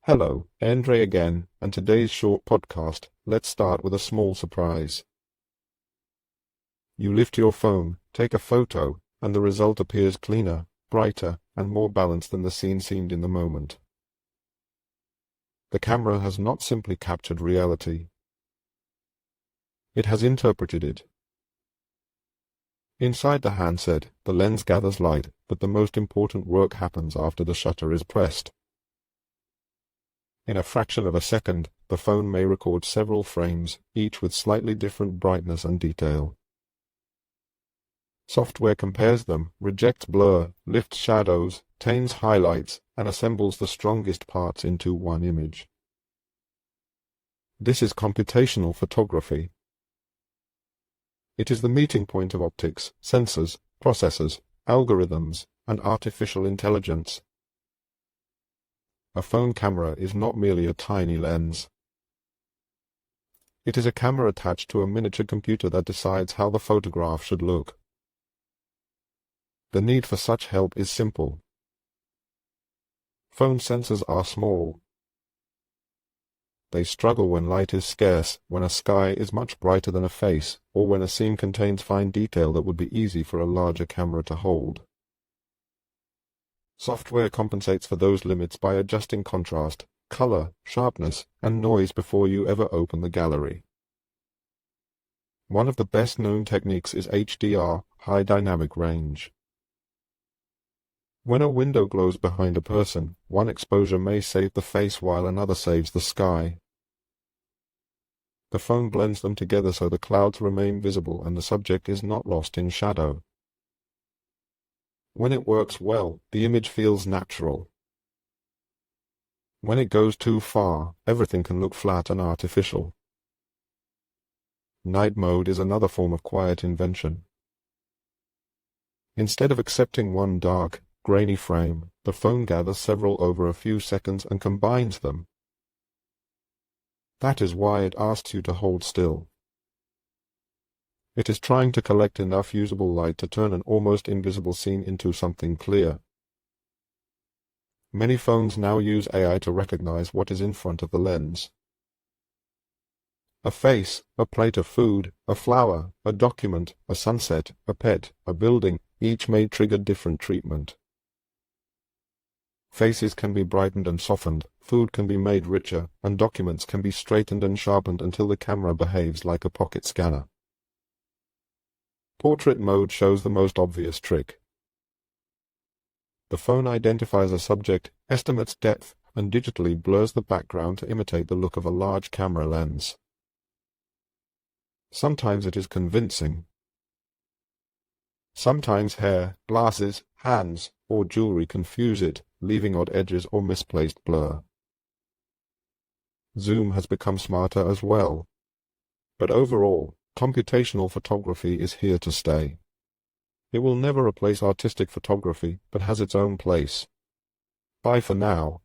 Hello, Andrej again, and today's short podcast, let's start with a small surprise. You lift your phone, take a photo, and the result appears cleaner, brighter, and more balanced than the scene seemed in the moment. The camera has not simply captured reality. It has interpreted it. Inside the handset, the lens gathers light, but the most important work happens after the shutter is pressed. In a fraction of a second, the phone may record several frames, each with slightly different brightness and detail. Software compares them, rejects blur, lifts shadows, tames highlights, and assembles the strongest parts into one image. This is computational photography. It is the meeting point of optics, sensors, processors, algorithms, and artificial intelligence. A phone camera is not merely a tiny lens. It is a camera attached to a miniature computer that decides how the photograph should look. The need for such help is simple. Phone sensors are small. They struggle when light is scarce, when a sky is much brighter than a face, or when a scene contains fine detail that would be easy for a larger camera to hold. Software compensates for those limits by adjusting contrast, color, sharpness, and noise before you ever open the gallery. One of the best-known techniques is HDR, high dynamic range. When a window glows behind a person, one exposure may save the face while another saves the sky. The phone blends them together so the clouds remain visible and the subject is not lost in shadow. When it works well, the image feels natural. When it goes too far, everything can look flat and artificial. Night mode is another form of quiet invention. Instead of accepting one dark, grainy frame, the phone gathers several over a few seconds and combines them. That is why it asks you to hold still. It is trying to collect enough usable light to turn an almost invisible scene into something clear. Many phones now use AI to recognize what is in front of the lens. A face, a plate of food, a flower, a document, a sunset, a pet, a building, each may trigger different treatment. Faces can be brightened and softened, food can be made richer, and documents can be straightened and sharpened until the camera behaves like a pocket scanner. Portrait mode shows the most obvious trick. The phone identifies a subject, estimates depth, and digitally blurs the background to imitate the look of a large camera lens. Sometimes it is convincing. Sometimes hair, glasses, hands, or jewelry confuse it, leaving odd edges or misplaced blur. Zoom has become smarter as well. But overall, computational photography is here to stay. It will never replace artistic photography, but has its own place. Bye for now.